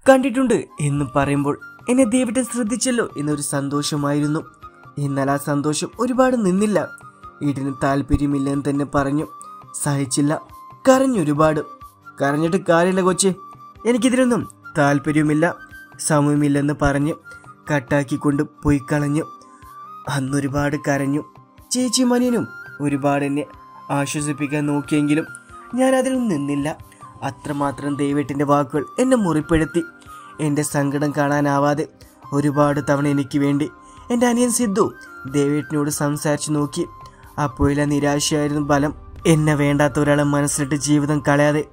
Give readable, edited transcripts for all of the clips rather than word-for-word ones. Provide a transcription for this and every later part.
കണ്ടിട്ടുണ്ട് എന്ന് പറയുമ്പോൾ എന്നെ ദേവേട്ടൻ ശ്രദ്ധിച്ചല്ലോ എന്നൊരു സന്തോഷമായിരുന്നു. എന്നാൽ ആ സന്തോഷം ഒരുപാട് നിന്നില്ല. വീട്ടിന് താല്പര്യമില്ലെന്ന് തന്നെ പറഞ്ഞു. സഹിച്ചില്ല, കരഞ്ഞൊരുപാട്. കരഞ്ഞിട്ട് കാര്യമില്ല കൊച്ചേ, എനിക്കിതിലൊന്നും താല്പര്യമില്ല, സമയമില്ലെന്ന് പറഞ്ഞ് കട്ടാക്കിക്കൊണ്ട് പോയി കളഞ്ഞു. അന്നൊരുപാട് കരഞ്ഞു. ചേച്ചിയും അനിയനും ഒരുപാട് എന്നെ ആശ്വസിപ്പിക്കാൻ നോക്കിയെങ്കിലും ഞാൻ അതിലൊന്നും നിന്നില്ല. അത്രമാത്രം ദേവേട്ടൻ്റെ വാക്കുകൾ എന്നെ മുറിപ്പെടുത്തി. എൻ്റെ സങ്കടം കാണാനാവാതെ ഒരുപാട് തവണ എനിക്ക് വേണ്ടി എൻ്റെ അനിയൻ സിദ്ധു ദേവേട്ടനോട് സംസാരിച്ചു നോക്കി. അപ്പോഴെല്ലാം നിരാശയായിരുന്നു ബലം. എന്നെ വേണ്ടാത്ത ഒരാളെ മനസ്സിലിട്ട് ജീവിതം കളയാതെ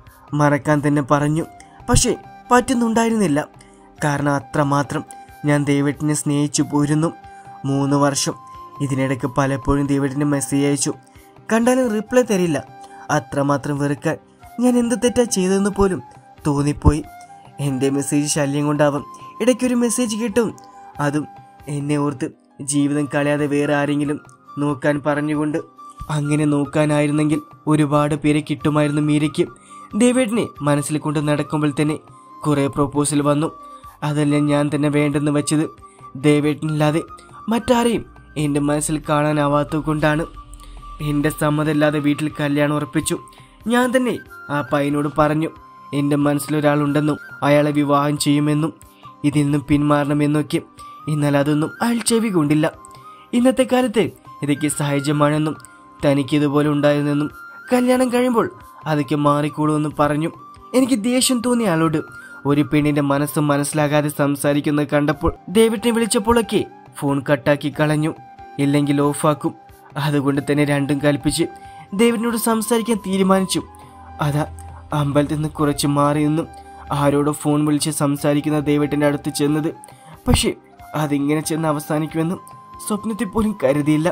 മറക്കാൻ തന്നെ പറഞ്ഞു. പക്ഷേ പറ്റുന്നുണ്ടായിരുന്നില്ല. കാരണം അത്രമാത്രം ഞാൻ ദേവേട്ടനെ സ്നേഹിച്ചു പോയിരുന്നു. 3 വർഷം. ഇതിനിടയ്ക്ക് പലപ്പോഴും ദേവേട്ടന് മെസ്സേജ് അയച്ചു. കണ്ടാലും റിപ്ലൈ തരില്ല. അത്രമാത്രം വെറുക്കാൻ ഞാൻ എന്ത് തെറ്റാ ചെയ്തതെന്ന് പോലും തോന്നിപ്പോയി. എൻ്റെ മെസ്സേജ് ശല്യം കൊണ്ടാവും ഇടയ്ക്കൊരു മെസ്സേജ് കിട്ടും. അതും എന്നെ ഓർത്ത് ജീവിതം കളയാതെ വേറെ ആരെങ്കിലും നോക്കാൻ പറഞ്ഞുകൊണ്ട്. അങ്ങനെ നോക്കാനായിരുന്നെങ്കിൽ ഒരുപാട് പേരെ കിട്ടുമായിരുന്നു മീരയ്ക്ക്. ദേവേട്ടനെ മനസ്സിൽ കൊണ്ട് നടക്കുമ്പോൾ തന്നെ കുറേ പ്രൊപ്പോസൽ വന്നു. അതെല്ലാം ഞാൻ തന്നെ വേണ്ടെന്ന് വെച്ചത് ദേവേട്ടനില്ലാതെ മറ്റാരെയും എൻ്റെ മനസ്സിൽ കാണാനാവാത്തത് കൊണ്ടാണ്. എൻ്റെ സമ്മതമില്ലാതെ വീട്ടിൽ കല്യാണം ഉറപ്പിച്ചു. ഞാൻ തന്നെ ആ പയ്യനോട് പറഞ്ഞു എൻ്റെ മനസ്സിലൊരാളുണ്ടെന്നും അയാളെ വിവാഹം ചെയ്യുമെന്നും ഇതിൽ നിന്നും പിന്മാറണമെന്നൊക്കെ. എന്നാൽ അതൊന്നും അയാൾ ചെവി കൊണ്ടില്ല. ഇന്നത്തെ കാലത്ത് ഇതൊക്കെ സഹജമാണെന്നും തനിക്കിതുപോലെ ഉണ്ടായിരുന്നെന്നും കല്യാണം കഴിയുമ്പോൾ അതൊക്കെ മാറിക്കോളൂമെന്നും പറഞ്ഞു. എനിക്ക് ദേഷ്യം തോന്നിയ ആളോട്. ഒരു പെണ്ണിന്റെ മനസ്സ് മനസ്സിലാകാതെ സംസാരിക്കുന്നത് കണ്ടപ്പോൾ ദേവേട്ടനെ വിളിച്ചപ്പോഴൊക്കെ ഫോൺ കട്ടാക്കി കളഞ്ഞു. ഇല്ലെങ്കിൽ ഓഫാക്കും. അതുകൊണ്ട് തന്നെ രണ്ടും കൽപ്പിച്ച് ദേവേട്ടനോട് സംസാരിക്കാൻ തീരുമാനിച്ചു. അതാ അമ്പലത്തിൽ നിന്ന് കുറച്ച് മാറി നിന്നും ആരോടോ ഫോൺ വിളിച്ച് സംസാരിക്കുന്ന ദേവേട്ടൻ്റെ അടുത്ത് ചെന്നത്. പക്ഷേ അതിങ്ങനെ ചെന്ന് അവസാനിക്കുമെന്നും സ്വപ്നത്തിൽ പോലും കരുതിയില്ല.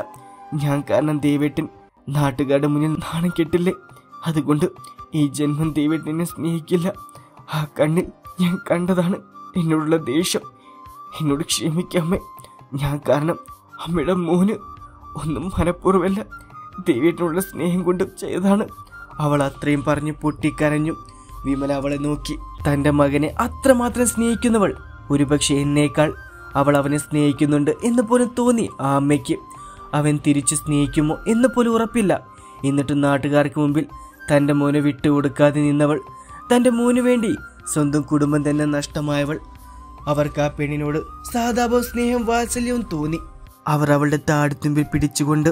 ഞാൻ കാരണം ദേവേട്ടൻ നാട്ടുകാരുടെ മുന്നിൽ നാണം കെട്ടില്ലേ. അതുകൊണ്ട് ഈ ജന്മം ദേവേട്ടനെ സ്നേഹിക്കില്ല. ആ കണ്ണിൽ ഞാൻ കണ്ടതാണ് എന്നോടുള്ള ദേഷ്യം. എന്നോട് ക്ഷമിക്കാമേ. ഞാൻ കാരണം അമ്മയുടെ മോന് ഒന്നും മനഃപൂർവ്വമല്ല, ദേവേട്ടനുള്ള സ്നേഹം കൊണ്ട് ചെയ്തതാണ്. അവൾ അത്രയും പറഞ്ഞ് പൊട്ടിക്കരഞ്ഞു. വിമല അവളെ നോക്കി. തൻ്റെ മകനെ അത്രമാത്രം സ്നേഹിക്കുന്നവൾ ഒരുപക്ഷെ എന്നേക്കാൾ അവൾ അവനെ സ്നേഹിക്കുന്നുണ്ട് എന്ന് പോലും തോന്നി ആ അമ്മയ്ക്ക്. അവൻ തിരിച്ച് സ്നേഹിക്കുമോ എന്ന് പോലും ഉറപ്പില്ല. എന്നിട്ടും നാട്ടുകാർക്ക് മുമ്പിൽ തൻ്റെ മോനെ വിട്ടുകൊടുക്കാതെ നിന്നവൾ, തൻ്റെ മോനു വേണ്ടി സ്വന്തം കുടുംബം തന്നെ നഷ്ടമായവൾ. അവർക്ക് ആ പെണ്ണിനോട് സാധാപവും സ്നേഹവും വാത്സല്യവും തോന്നി. അവർ അവളുടെ താടിത്തുമ്പിൽ പിടിച്ചുകൊണ്ട്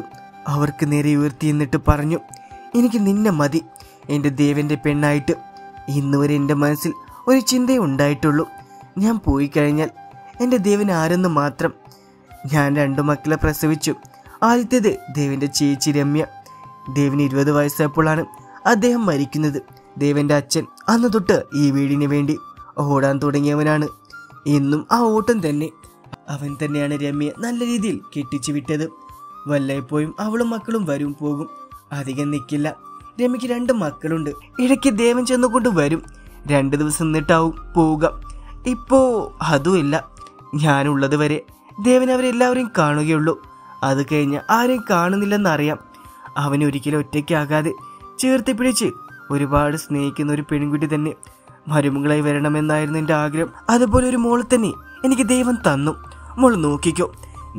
അവർക്ക് നേരെ ഉയർത്തി എന്നിട്ട് പറഞ്ഞു, എനിക്ക് നിന്നെ മതി എൻ്റെ ദേവൻ്റെ പെണ്ണായിട്ട്. ഇന്നുവരെ എൻ്റെ മനസ്സിൽ ഒരു ചിന്തയേ ഉണ്ടായിട്ടുള്ളൂ. ഞാൻ പോയി കഴിഞ്ഞാൽ എൻ്റെ ദേവൻ ആരെന്ന് മാത്രം. ഞാൻ 2 മക്കളെ പ്രസവിച്ചു. ആദ്യത്തേത് ദേവൻ്റെ ചേച്ചി രമ്യ. ദേവന് 20 വയസ്സായപ്പോഴാണ് അദ്ദേഹം മരിക്കുന്നത്. ദേവൻ്റെ അച്ഛൻ അന്ന് തൊട്ട് ഈ വീടിന് വേണ്ടി ഓടാൻ തുടങ്ങിയവനാണ്. ഇന്നും ആ ഓട്ടം തന്നെ. അവൻ തന്നെയാണ് രമ്യയെ നല്ല രീതിയിൽ കെട്ടിച്ചു വിട്ടത്. വല്ലപ്പോഴും അവളും മക്കളും വരും പോകും, അധികം നിൽക്കില്ല. രമ്യയ്ക്ക് 2 മക്കളുണ്ട്. ഇടയ്ക്ക് ദേവൻ ചെന്നുകൊണ്ട് വരും. 2 ദിവസം നിന്നിട്ടാവും പോവുക. ഇപ്പോ അതുമില്ല. ഞാനുള്ളത് വരെ ദേവൻ അവരെല്ലാവരെയും കാണുകയുള്ളൂ. അത് കഴിഞ്ഞ് ആരെയും കാണുന്നില്ലെന്നറിയാം. അവനൊരിക്കലും ഒറ്റയ്ക്കാകാതെ ചേർത്ത് പിടിച്ച് ഒരുപാട് സ്നേഹിക്കുന്ന ഒരു പെൺകുട്ടി തന്നെ മരുമകളായി വരണമെന്നായിരുന്നു എൻ്റെ ആഗ്രഹം. അതുപോലെ ഒരു മോളെ തന്നെ എനിക്ക് ദൈവം തന്നു. മോൾ നോക്കിക്കോ,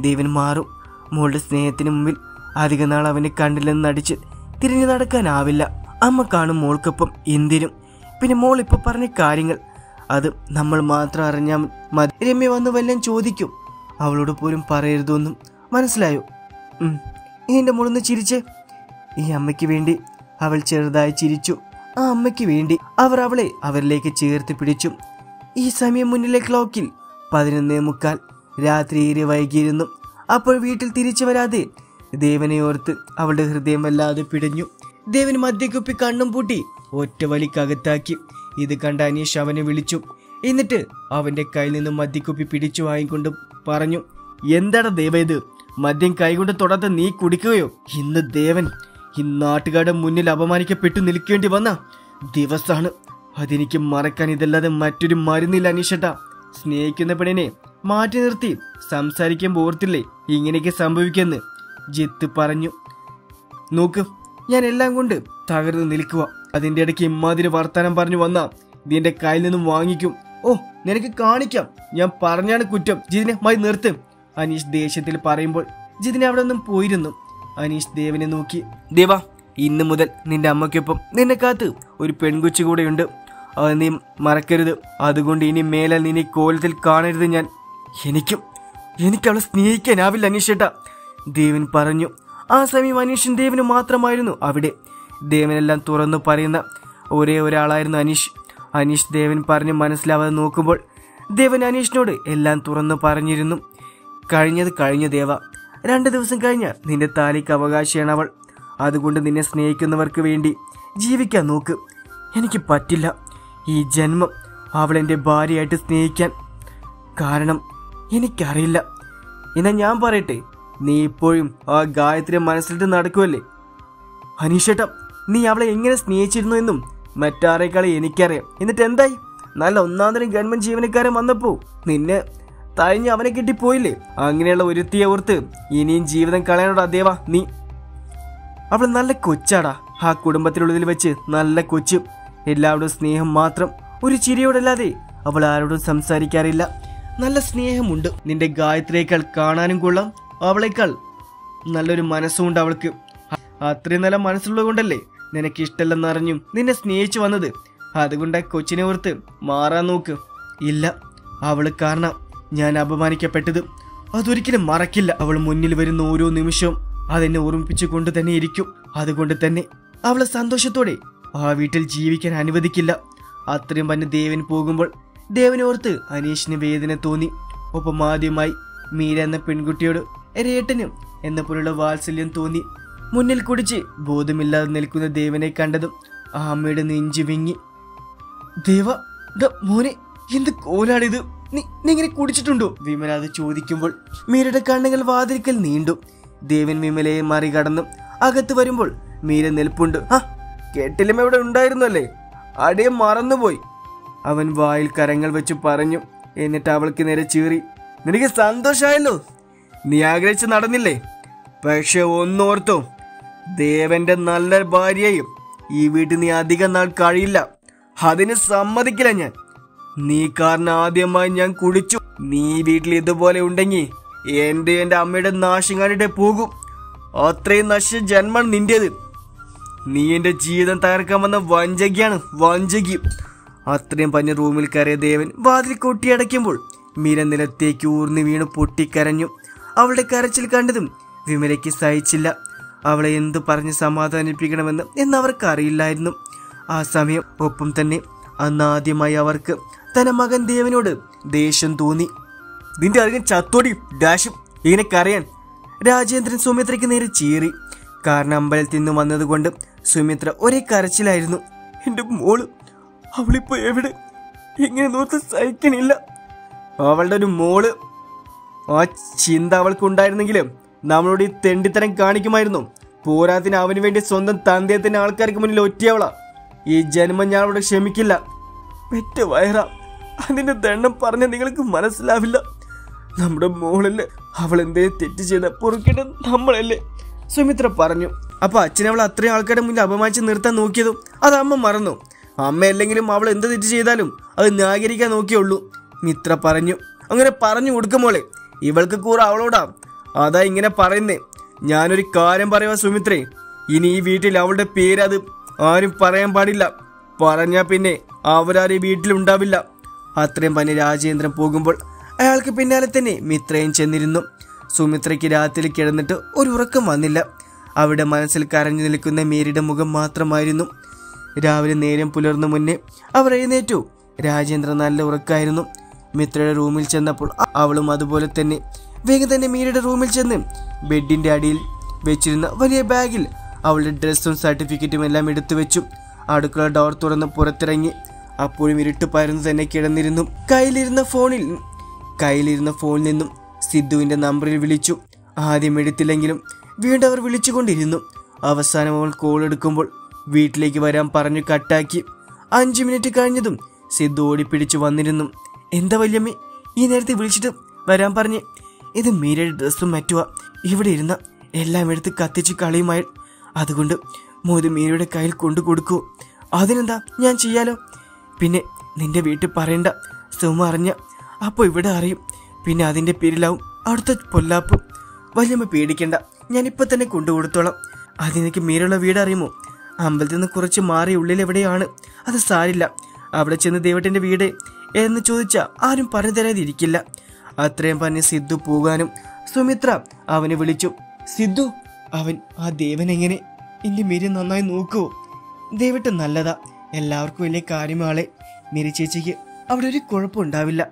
ദേവൻ മാറും. മോളുടെ സ്നേഹത്തിന് മുമ്പിൽ അധിക നാൾ അവനെ കണ്ടില്ലെന്ന് നടിച്ച് തിരിഞ്ഞു നടക്കാനാവില്ല. അമ്മ കാണും മോൾക്കൊപ്പം എന്തിനും. പിന്നെ മോൾ ഇപ്പോൾ പറഞ്ഞ കാര്യങ്ങൾ അത് നമ്മൾ മാത്രം അറിഞ്ഞാൽ മതി. രമ്യ വന്ന് വല്ലതും ചോദിക്കും. അവളോട് പോലും പറയരുതൊന്നും. മനസ്സിലായോ? എൻ്റെ മോളൊന്ന് ചിരിച്ചേ. ഈ അമ്മയ്ക്ക് വേണ്ടി അവൾ ചെറുതായി ചിരിച്ചു. ആ അമ്മയ്ക്ക് വേണ്ടി അവർ അവളെ അവരിലേക്ക് ചേർത്ത് പിടിച്ചു. ഈ സമയം മുന്നിലെ ക്ലോക്കിൽ 11:45. രാത്രി ഏറെ വൈകിയിരുന്നു. അപ്പോൾ വീട്ടിൽ തിരിച്ചു വരാതെ ദേവനെ ഓർത്ത് അവളുടെ ഹൃദയം വല്ലാതെ പിടഞ്ഞു. ദേവൻ മദ്യക്കുപ്പി കണ്ണും പൂട്ടി ഒറ്റ വലിക്കകത്താക്കി. ഇത് കണ്ട അനീഷ് അവനെ വിളിച്ചു. എന്നിട്ട് അവന്റെ കയ്യിൽ നിന്നും മദ്യക്കുപ്പി പിടിച്ചു വാങ്ങിക്കൊണ്ട് പറഞ്ഞു, എന്താണ് ദേവ ഇത്? മദ്യം കൈകൊണ്ട് തൊടാതെ നീ കുടിക്കുകയോ? ഇന്ന് ദേവൻ ഈ നാട്ടുകാരുടെ മുന്നിൽ അപമാനിക്കപ്പെട്ടു നിൽക്കേണ്ടി വന്ന ദിവസമാണ്. അതെനിക്ക് മറക്കാൻ ഇതല്ലാതെ മറ്റൊരു മരുന്നില്ല അനീഷേട്ടാ. സ്നേഹിക്കുന്ന പെണ്ണിനെ മാറ്റി നിർത്തി സംസാരിക്കുമ്പോൾ ഓർത്തില്ലേ ഇങ്ങനെയൊക്കെ സംഭവിക്കുമെന്ന്? ജിത്ത് പറഞ്ഞു. നോക്ക്, ഞാൻ എല്ലാം കൊണ്ട് തകർന്ന് നിൽക്കുക. അതിൻ്റെ ഇടയ്ക്ക് ഇമ്മാതിരി വർത്താനം പറഞ്ഞു വന്നാ ഇതിൻ്റെ കയ്യിൽ നിന്നും വാങ്ങിക്കും. ഓ, നിനക്ക് കാണിക്കാം, ഞാൻ പറഞ്ഞാണ് കുറ്റം, ജിതിനെ മായി നിർത്ത്. അനീഷ് ദേഷ്യത്തിൽ പറയുമ്പോൾ ജിതിനെ അവിടെ നിന്നും പോയിരുന്നു. അനീഷ് ദേവനെ നോക്കി, ദേവ, ഇന്ന് മുതൽ നിന്റെ അമ്മയ്ക്കൊപ്പം നിന്നെ കാത്ത് ഒരു പെൺകൊച്ചു കൂടെയുണ്ട്, അത് നീ മറക്കരുത്. അതുകൊണ്ട് ഇനി മേലാൽ നിന്നെ കോലത്തിൽ കാണരുത് ഞാൻ. എനിക്ക് അവളെ സ്നേഹിക്കാനാവില്ല അനീഷേട്ടാ, ദേവൻ പറഞ്ഞു. ആ സമയം അനീഷും ദേവനും മാത്രമായിരുന്നു അവിടെ. ദേവനെല്ലാം തുറന്നു പറയുന്ന ഒരേ ഒരാളായിരുന്നു അനീഷ്. അനീഷ് ദേവൻ പറഞ്ഞ് മനസ്സിലാവാതെ നോക്കുമ്പോൾ ദേവൻ അനീഷിനോട് എല്ലാം തുറന്നു പറഞ്ഞിരുന്നു. കഴിഞ്ഞത് കഴിഞ്ഞ ദേവ, 2 ദിവസം കഴിഞ്ഞ നിന്റെ താലിക്ക് അവകാശിയാണ് അവൾ. അതുകൊണ്ട് നിന്നെ സ്നേഹിക്കുന്നവർക്ക് വേണ്ടി ജീവിക്കാൻ നോക്ക്. എനിക്ക് പറ്റില്ല ഈ ജന്മം അവളെൻ്റെ ഭാര്യയായിട്ട് സ്നേഹിക്കാൻ. കാരണം എനിക്കറിയില്ല. എന്നാ ഞാൻ പറയട്ടെ, നീ ഇപ്പോഴും ആ ഗായത്രിയെ മനസ്സിലിട്ട് നടക്കുമല്ലേ? അനീഷേട്ടാ, നീ അവളെ എങ്ങനെ സ്നേഹിച്ചിരുന്നു എന്നും മറ്റാരേക്കാളെ എനിക്കറിയാം. എന്നിട്ട് എന്തായി? നല്ല 1-ാം ഗവൺമെന്റ് ജീവനക്കാരൻ വന്നപ്പോ നിന്നെ തഴഞ്ഞ് അവനെ കിട്ടിപ്പോയില്ലേ? അങ്ങനെയുള്ള ഒരുത്തിയെ ഓർത്ത് ഇനിയും ജീവിതം കളയാനോടാ ദേവ നീ. അവൾ നല്ല കൊച്ചാടാ, ആ കുടുംബത്തിനുള്ളിൽ വെച്ച് നല്ല കൊച്ച്. എല്ലാവരോടും സ്നേഹം മാത്രം, ഒരു ചിരിയോടല്ലാതെ അവൾ ആരോടും സംസാരിക്കാറില്ല. നല്ല സ്നേഹമുണ്ട്. നിന്റെ ഗായത്രിയേക്കാൾ കാണാനും കൊള്ളാം, അവളേക്കാൾ നല്ലൊരു മനസ്സുമുണ്ട് അവൾക്ക്. അത്രയും നല്ല മനസ്സുള്ളത് കൊണ്ടല്ലേ നിനക്ക് ഇഷ്ടമല്ലെന്നറിഞ്ഞും നിന്നെ സ്നേഹിച്ചു വന്നത്. അതുകൊണ്ട് ആ കൊച്ചിനെ ഓർത്ത് മാറാൻ നോക്ക്. ഇല്ല, അവള് കാരണം ഞാൻ അപമാനിക്കപ്പെട്ടത് അതൊരിക്കലും മറക്കില്ല. അവൾ മുന്നിൽ വരുന്ന ഓരോ നിമിഷവും അതെന്നെ ഓർമ്മിപ്പിച്ചു കൊണ്ട് തന്നെ ഇരിക്കും. അതുകൊണ്ട് തന്നെ അവളെ സന്തോഷത്തോടെ ആ വീട്ടിൽ ജീവിക്കാൻ അനുവദിക്കില്ല. അത്രയും പറഞ്ഞ് ദേവൻ പോകുമ്പോൾ ദേവനോർത്ത് അനീഷിന് വേദന തോന്നി. ഒപ്പം ആദ്യമായി മീര എന്ന പെൺകുട്ടിയോട് രേട്ടനും എന്ന പോലുള്ള വാത്സല്യം തോന്നി. മുന്നിൽ കുടിച്ച് ബോധമില്ലാതെ നിൽക്കുന്ന ദേവനെ കണ്ടതും ആ അമ്മയുടെ നെഞ്ചു വിങ്ങി. ദേവ, മോനെ, എന്ത് കോലാണിത്? നീ ഇങ്ങനെ കുടിച്ചിട്ടുണ്ടോ? വിമല അത് ചോദിക്കുമ്പോൾ മീരയുടെ കണ്ണുകൾ വാതിൽക്കൽ നീണ്ടു. ദേവൻ വിമലയെ മറികടന്നു അകത്ത് വരുമ്പോൾ മീര നിൽപ്പുണ്ട്. കെട്ടിലും എവിടെ ഉണ്ടായിരുന്നല്ലേ, അടിയെ മറന്നുപോയി, അവൻ വായിൽ കരങ്ങൾ വെച്ച് പറഞ്ഞു. എന്നിട്ട് അവൾക്ക് നേരെ ചീറി. നിനക്ക് സന്തോഷമായല്ലോ, നീ ആഗ്രഹിച്ച് നടന്നില്ലേ? പക്ഷെ ഒന്നോർത്തോ, ദേവന്റെ നല്ല ഭാര്യയും ഈ വീട്ടിൽ നീ അധികം നാൾ കഴിയില്ല. അതിന് സമ്മതിക്കില്ല ഞാൻ. നീ കാരണം ആദ്യമായി ഞാൻ കുടിച്ചു. നീ വീട്ടിൽ ഇതുപോലെ ഉണ്ടെങ്കിൽ എന്റെ അമ്മയുടെ നാശം കണ്ടിട്ടേ പോകും. അത്രയും നശിച്ച ജന്മം നിന്റേത്. നീ എന്റെ ജീവിതം തകർക്കാൻ വന്ന വഞ്ചകിയാണ്, വഞ്ചകി. അത്രയും പറഞ്ഞ റൂമിൽ കയറിയ ദേവൻ വാതിൽ കൊട്ടിയടയ്ക്കുമ്പോൾ മീര നിലത്തേക്ക് ഊർന്നു വീണു പൊട്ടിക്കരഞ്ഞു. അവളുടെ കരച്ചിൽ കണ്ടതും വിമലയ്ക്ക് സഹിച്ചില്ല. അവളെ എന്തു പറഞ്ഞ് സമാധാനിപ്പിക്കണമെന്ന് എന്നവർക്ക് അറിയില്ലായിരുന്നു. ആ സമയം ഒപ്പം തന്നെ അന്ന് ആദ്യമായി അവർക്ക് തന്റെ മകൻ ദേവനോട് ദേഷ്യം തോന്നി. നിന്റെ അധികം ചത്തോടി ഡാഷും ഇങ്ങനെ കരയാൻ. രാജേന്ദ്രൻ സുമിത്രയ്ക്ക് നേരെ ചീറി. കാരണം അമ്പലത്തിൽ നിന്ന് വന്നതുകൊണ്ട് സുമിത്ര ഒരേ കരച്ചിലായിരുന്നു. എന്റെ മോള്, അവളിപ്പോ എവിടെ? എങ്ങനെ നോർത്ത് സഹിക്കണില്ല. അവളുടെ ഒരു മോള്, ആ ചിന്ത അവൾക്കുണ്ടായിരുന്നെങ്കിലും നമ്മളോട് ഈ തെണ്ടിത്തരം കാണിക്കുമായിരുന്നു. പോരാത്തിന് അവന് വേണ്ടി സ്വന്തം തന്തയത്തിന്റെ ആൾക്കാർക്ക് മുന്നിൽ ഒറ്റയവളാ. ഈ ജന്മം ഞാൻ അവളോട് ക്ഷമിക്കില്ല. പെറ്റ വയറ, അതിന്റെ ദണ്ണം പറഞ്ഞ നിങ്ങൾക്ക് മനസ്സിലാവില്ല. നമ്മുടെ മോളല്ലേ, അവൾ എന്തേ തെറ്റ് ചെയ്ത പൊറുക്കേണ്ടത് നമ്മളല്ലേ? സുമിത്ര പറഞ്ഞു. അപ്പൊ അച്ഛനവൾ അത്രയും ആൾക്കാരുടെ മുന്നിൽ അപമാനിച്ച് നിർത്താൻ നോക്കിയതും അത് അമ്മ മറന്നു. അമ്മയല്ലെങ്കിലും അവൾ എന്ത് തെറ്റ് ചെയ്താലും അത് ന്യായീകരിക്കാൻ നോക്കിയുള്ളൂ, മിത്ര പറഞ്ഞു. അങ്ങനെ പറഞ്ഞു കൊടുക്കുമോളെ, ഇവൾക്ക് കൂറ അവളോടാ, അതാ ഇങ്ങനെ പറയുന്നേ. ഞാനൊരു കാര്യം പറയുക സുമിത്രേ, ഇനി ഈ വീട്ടിൽ അവളുടെ പേരത് ആരും പറയാൻ പാടില്ല. പറഞ്ഞാ പിന്നെ അവരാരും വീട്ടിലുണ്ടാവില്ല. അത്രയും പറഞ്ഞ് രാജേന്ദ്രൻ പോകുമ്പോൾ അയാൾക്ക് പിന്നാലെ തന്നെ മിത്രയും ചെന്നിരുന്നു. സുമിത്രയ്ക്ക് രാത്രി കിടന്നിട്ട് ഒരു ഉറക്കം വന്നില്ല. അവിടെ മനസ്സിൽ കരഞ്ഞു നിൽക്കുന്ന മീരയുടെ മുഖം മാത്രമായിരുന്നു. രാവിലെ നേരം പുലർന്നു മുന്നേ അവർ എഴുന്നേറ്റു. രാജേന്ദ്രൻ നല്ല ഉറക്കായിരുന്നു. മിത്രയുടെ റൂമിൽ ചെന്നപ്പോൾ അവളും അതുപോലെ തന്നെ. വേഗം തന്നെ മീരയുടെ റൂമിൽ ചെന്ന് ബെഡിന്റെ അടിയിൽ വെച്ചിരുന്ന വലിയ ബാഗിൽ അവളുടെ ഡ്രസ്സും സർട്ടിഫിക്കറ്റും എല്ലാം എടുത്തു വെച്ചു. അടുക്കള ഡോർ തുറന്ന് പുറത്തിറങ്ങി. അപ്പോഴും ഇരുട്ട് പരന്നു തന്നെ കിടന്നിരുന്നു. കയ്യിലിരുന്ന ഫോണിൽ നിന്നും സിദ്ധുവിന്റെ നമ്പറിൽ വിളിച്ചു. ആദ്യം എടുത്തില്ലെങ്കിലും വീണ്ടും അവർ വിളിച്ചുകൊണ്ടിരുന്നു. അവസാനം അവൾ കോൾ എടുക്കുമ്പോൾ വീട്ടിലേക്ക് വരാൻ പറഞ്ഞു കട്ടാക്കി. 5 മിനിറ്റ് കഴിഞ്ഞതും സിദ്ധു ഓടിപ്പിടിച്ചു വന്നിരുന്നു. എന്താ വല്യമ്മേ, ഈ നേരത്തെ വിളിച്ചിട്ട് വരാൻ പറഞ്ഞ്? ഇത് മീരയുടെ ഡ്രസ്സും മറ്റുവാ. ഇവിടെ ഇരുന്ന എല്ലാം എടുത്ത് കത്തിച്ച് കളയുമായി. അതുകൊണ്ട് മോത് മീരയുടെ കയ്യിൽ കൊണ്ടു കൊടുക്കൂ. അതിനെന്താ, ഞാൻ ചെയ്യാലോ. പിന്നെ നിന്റെ വീട്ടിൽ പറയണ്ട, സുമ അറിഞ്ഞ അപ്പോൾ ഇവിടെ അറിയും. പിന്നെ അതിൻ്റെ പേരിലാവും അവിടുത്തെ പൊല്ലാപ്പ്. വല്യമ്മ പേടിക്കണ്ട, ഞാനിപ്പോൾ തന്നെ കൊണ്ടുകൊടുത്തോളാം. അതെനിക്ക് മീരുള്ള വീട് അറിയുമോ? അമ്പലത്തിൽ നിന്ന് കുറച്ച് മാറി ഉള്ളിലെവിടെയാണ്. അത് സാരില്ല. അവിടെ ചെന്ന് ദേവട്ടൻ്റെ വീട് എന്ന് ചോദിച്ചാൽ ആരും പറഞ്ഞു തരാതിരിക്കില്ല. അത്രയും പറഞ്ഞ് സിദ്ധു പോകാനും സുമിത്ര അവനെ വിളിച്ചു. സിദ്ധു, അവൻ ആ ദേവനെങ്ങനെ എൻ്റെ മീര നന്നായി നോക്കുവോ? ദേവട്ട് നല്ലതാ, എല്ലാവർക്കും വലിയ കാര്യമാളെ. മീര ചേച്ചിക്ക് അവിടെ ഒരു കുഴപ്പമുണ്ടാവില്ല.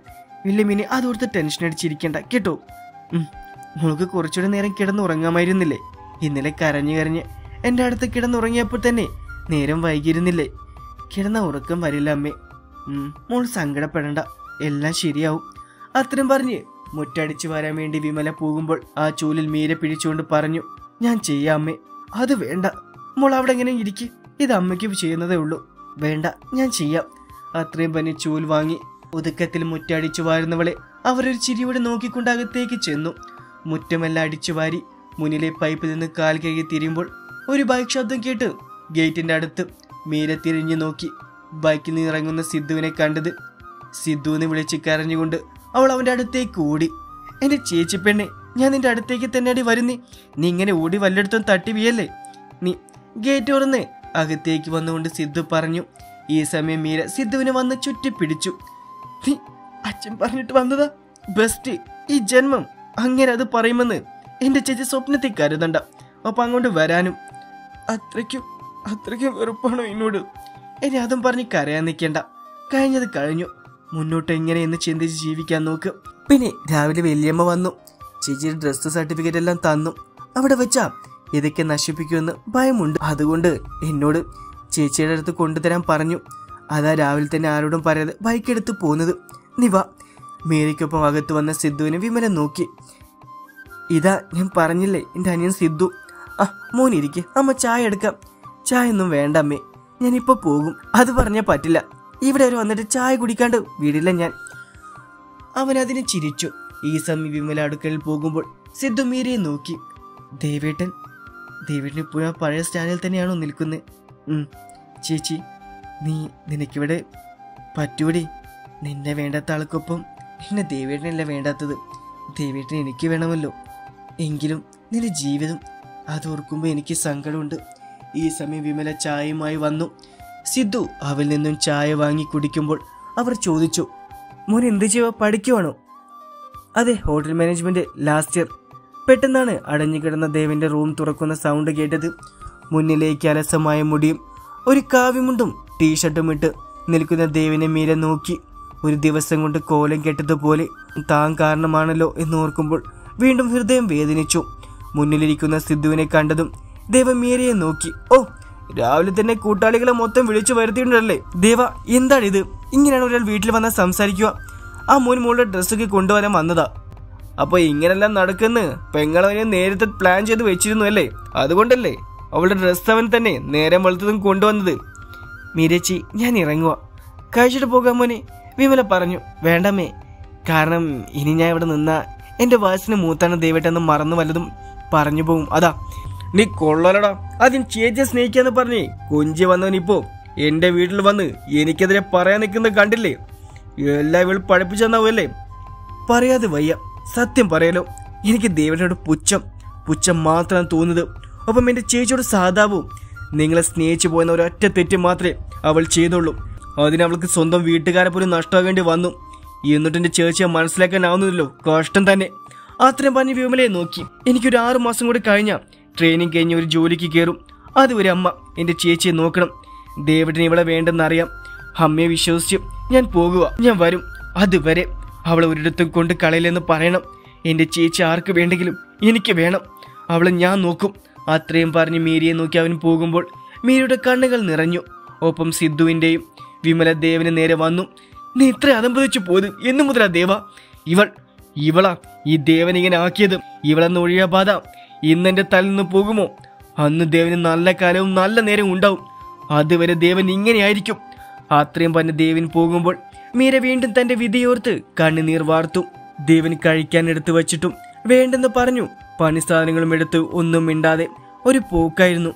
വലിയ മീനെ അതോർത്ത് ടെൻഷൻ അടിച്ചിരിക്കണ്ട കേട്ടോ. മോൾക്ക് കുറച്ചുകൂടെ നേരം കിടന്നുറങ്ങാമായിരുന്നില്ലേ? ഇന്നലെ കരഞ്ഞു കരഞ്ഞ് എൻ്റെ അടുത്ത് കിടന്നുറങ്ങിയപ്പോൾ തന്നെ നേരം വൈകിയിരുന്നില്ലേ? കിടന്ന ഉറക്കം വരില്ല അമ്മേ. മോൾ സങ്കടപ്പെടണ്ട, എല്ലാം ശരിയാവും. അത്രയും പറഞ്ഞ് മുറ്റടിച്ചു വരാൻ വേണ്ടി വിമല പോകുമ്പോൾ ആ ചൂലിൽ മീര പിടിച്ചുകൊണ്ട് പറഞ്ഞു, ഞാൻ ചെയ്യാം അമ്മേ. അത് വേണ്ട മോൾ അവിടെ എങ്ങനെ ഇരിക്കും, ഇത് അമ്മയ്ക്ക് ചെയ്യുന്നതേ ഉള്ളൂ. വേണ്ട, ഞാൻ ചെയ്യാം. അത്രയും പറഞ്ഞ് ചൂൽ വാങ്ങി ഒതുക്കത്തിൽ മുറ്റടിച്ചു വാരുന്നവളെ അവരൊരു ചിരിയോടെ നോക്കിക്കൊണ്ട് അകത്തേക്ക് ചെന്നു. മുറ്റമെല്ലാം അടിച്ചു വാരി മുന്നിലെ പൈപ്പിൽ നിന്ന് കാൽ കഴുകി തിരിയുമ്പോൾ ഒരു ബൈക്ക് ശബ്ദം കേട്ട് ഗേറ്റിന്റെ അടുത്ത് മീര തിരിഞ്ഞു നോക്കി. ബൈക്കിൽ നിന്ന് ഇറങ്ങുന്ന സിദ്ധുവിനെ കണ്ടത്. സിദ്ധുവിനെ വിളിച്ച് കരഞ്ഞുകൊണ്ട് അവൾ അവന്റെ അടുത്തേക്ക് ഓടി. എന്റെ ചേച്ചി പെണ്ണെ, ഞാൻ നിന്റെ അടുത്തേക്ക് തന്നെ വരുന്നേ. നീ ഇങ്ങനെ ഓടി വല്ലയിടത്തും തട്ടി വീയല്ലേ. നീ ഗേറ്റ് തുറന്ന് അകത്തേക്ക് വന്നുകൊണ്ട് സിദ്ധു പറഞ്ഞു. ഈ സമയം മീര സിദ്ധുവിനെ വന്ന് ചുറ്റിപ്പിടിച്ചു. നീ അച്ഛൻ പറഞ്ഞിട്ട് വന്നതാ ബെസ്റ്റ് ഈ ജന്മം. അങ്ങനെ അത് പറയുമെന്ന് എന്റെ ചേച്ചി സ്വപ്നത്തിൽ കരുതണ്ട. അപ്പൊ അങ്ങോട്ട് വരാനും അത്രയ്ക്കും വെറുപ്പാണോ എന്നോട്? എന്നെ അതും പറഞ്ഞ് കരയാൻ നിൽക്കേണ്ട. കഴിഞ്ഞത് കഴിഞ്ഞു. മുന്നോട്ട് എങ്ങനെയെന്ന് ചിന്തിച്ച് ജീവിക്കാൻ നോക്ക്. പിന്നെ രാവിലെ വല്യമ്മ വന്നു. ചേച്ചിയുടെ ഡ്രസ് സർട്ടിഫിക്കറ്റ് എല്ലാം തന്നു. അവിടെ വെച്ചാ ഇതൊക്കെ നശിപ്പിക്കുമെന്ന് ഭയമുണ്ട്. അതുകൊണ്ട് എന്നോട് ചേച്ചിയുടെ അടുത്ത് കൊണ്ടുതരാൻ പറഞ്ഞു. അതാ രാവിലെ തന്നെ ആരോടും പറയാതെ ബൈക്ക് എടുത്ത് പോകുന്നത്. നീ വാ. മീരയ്ക്കൊപ്പം അകത്ത് വന്ന സിദ്ധുവിനെ വിമല നോക്കി. ഇതാ ഞാൻ പറഞ്ഞില്ലേ, എൻ്റെ അനിയൻ സിദ്ധു. മോനിരിക്കെ, അമ്മ ചായ എടുക്കാം. ചായ ഒന്നും വേണ്ട അമ്മേ, ഞാനിപ്പോൾ പോകും. അത് പറഞ്ഞാൽ പറ്റില്ല. ഇവിടെ വരെ വന്നിട്ട് ചായ കുടിക്കാണ്ട് വീടില്ല ഞാൻ. അവനതിന് ചിരിച്ചു. ഈ സമയം വിമല അടുക്കളയിൽ പോകുമ്പോൾ സിദ്ധു മീരയെ നോക്കി. ദേവേട്ടൻ ഇപ്പോഴും ആ പഴയ സ്റ്റാൻഡിൽ തന്നെയാണോ നിൽക്കുന്നത്? ചേച്ചി, നിനക്കിവിടെ പറ്റൂടി? നിന്നെ വേണ്ടാത്ത ആൾക്കൊപ്പം എന്നെ ദേവേട്ടനല്ല വേണ്ടാത്തത്. ദേവേട്ടൻ എനിക്ക് വേണമല്ലോ. എങ്കിലും നിന്റെ ജീവിതം അതോർക്കുമ്പോൾ എനിക്ക് സങ്കടമുണ്ട്. ഈ സമയം വിമല ചായയുമായി വന്നു. സിദ്ധു അവൽ നിന്നും ചായ വാങ്ങി കുടിക്കുമ്പോൾ അവർ ചോദിച്ചു, മോൻ എന്ത് ചെയ്യുക, പഠിക്കുവാണോ? അതെ, ഹോട്ടൽ മാനേജ്മെന്റ് ലാസ്റ്റ് ഇയർ. പെട്ടെന്നാണ് അടഞ്ഞുകിടന്ന ദേവന്റെ റൂം തുറക്കുന്ന സൗണ്ട് കേട്ടത്. മുന്നിലേക്ക് അലസമായ മുടിയും ഒരു കാവ്യമുണ്ടും ടീഷർട്ടും ഇട്ട് നിൽക്കുന്ന ദേവിനെ മീര നോക്കി. ഒരു ദിവസം കൊണ്ട് കോലം കെട്ടതുപോലെ താൻ കാരണമാണല്ലോ എന്നോർക്കുമ്പോൾ വീണ്ടും ഹൃദയം വേദനിച്ചു. മുന്നിലിരിക്കുന്ന സിദ്ധുവിനെ കണ്ടതും ദേവ മീരയെ നോക്കി. ഓ, രാവിലെ തന്നെ കൂട്ടാളികളെ മൊത്തം വിളിച്ചു വരുത്തിയിട്ടുണ്ടല്ലേ ദേവ? എന്താണിത്? ഇങ്ങനെയാണ് ഒരാൾ വീട്ടിൽ വന്നാൽ സംസാരിക്കുക? ആ മോളുടെ ഡ്രസ്സൊക്കെ കൊണ്ടുവരാൻ വന്നതാ. അപ്പൊ ഇങ്ങനെല്ലാം നടക്കുന്ന പെങ്ങളവനെ നേരത്തെ പ്ലാൻ ചെയ്ത് വെച്ചിരുന്നു അല്ലേ? അതുകൊണ്ടല്ലേ അവളുടെ ഡ്രസ്സ് അവൻ തന്നെ നേരം വെളുത്തതും കൊണ്ടുവന്നത്. മീരച്ചി, ഞാൻ ഇറങ്ങുക. കഴിച്ചിട്ട് പോകാം മോനെ, വിമല പറഞ്ഞു. വേണ്ടമ്മേ, കാരണം ഇനി ഞാൻ ഇവിടെ നിന്നാ എന്റെ വയസ്സിന് മൂത്താണ് ദേവേട്ടെന്ന് മറന്നു വല്ലതും പറഞ്ഞു പോകും. അതാ. നീ കൊള്ളലടാ, ആദ്യം ചേച്ചിയെ സ്നേഹിക്കാന്ന് പറഞ്ഞേ കൊഞ്ചി വന്നവനിപ്പോ എന്റെ വീട്ടിൽ വന്ന് എനിക്കെതിരെ പറയാൻ നിൽക്കുന്നത് കണ്ടില്ലേ? എല്ലാ ഇവൾ പഠിപ്പിച്ചെന്നാവല്ലേ? പറയാതെ വയ്യ, സത്യം പറയാലോ, എനിക്ക് ദേവേട്ടനോട് പുച്ഛം മാത്രമാണ് തോന്നുന്നത്. ഒപ്പം എന്റെ ചേച്ചിയോട് സാധാവും. നിങ്ങളെ സ്നേഹിച്ചു പോയെന്ന ഒരൊറ്റ തെറ്റ് മാത്രമേ അവൾ ചെയ്തുള്ളൂ. അതിന് അവൾക്ക് സ്വന്തം വീട്ടുകാരെ പോലും നഷ്ടമാകേണ്ടി വന്നു. എന്നിട്ട് എന്റെ ചേച്ചിയെ മനസ്സിലാക്കാനാവുന്നില്ലല്ലോ, കഷ്ടം തന്നെ. അത്രയും പറഞ്ഞ് വിമലയെ നോക്കി. എനിക്കൊരു 6 മാസം കൂടി കഴിഞ്ഞാൽ ട്രെയിനിങ് കഴിഞ്ഞ് ഒരു ജോലിക്ക് കയറും. അതുവരെ അമ്മ എന്റെ ചേച്ചിയെ നോക്കണം. ദേവേട്ടന് ഇവളെ വേണ്ടെന്നറിയാം. അമ്മയെ വിശ്വസിച്ച് ഞാൻ പോകുക. ഞാൻ വരും. അതുവരെ അവളെ ഒരിടത്തും കൊണ്ട് കളയില്ലെന്ന് പറയണം. എന്റെ ചേച്ചി ആർക്ക് വേണ്ടെങ്കിലും എനിക്ക് വേണം. അവളെ ഞാൻ നോക്കും. അത്രയും പറഞ്ഞ് മീരയെ നോക്കി അവൻ പോകുമ്പോൾ മീരയുടെ കണ്ണുകൾ നിറഞ്ഞു. ഒപ്പം സിദ്ധുവിന്റെയും. വിമല ദേവന് നേരെ വന്നു. നീ ഇത്ര അതമ്പതിച്ചു പോയത് എന്നു മുതലാ ദേവ? ഇവളാ ഈ ദേവൻ ഇങ്ങനെ ആക്കിയത്. ഇവളെന്ന് ഒഴിയ ബാധ ഇന്നെന്റെ തലയിൽ നിന്ന് പോകുമോ? അന്ന് ദേവന് നല്ല കാലവും നല്ല നേരവും ഉണ്ടാവും. അതുവരെ ദേവൻ ഇങ്ങനെയായിരിക്കും. അത്രയും പറഞ്ഞ് ദേവൻ പോകുമ്പോൾ മീര വീണ്ടും തന്റെ വിധിയോർത്ത് കണ്ണുനീർ വാർത്തു. ദേവൻ കഴിക്കാൻ എടുത്തു വച്ചിട്ടും വേണ്ടെന്ന് പറഞ്ഞു. പണി സാധനങ്ങളും എടുത്ത് ഒന്നും മിണ്ടാതെ ഒരു പോക്കായിരുന്നു.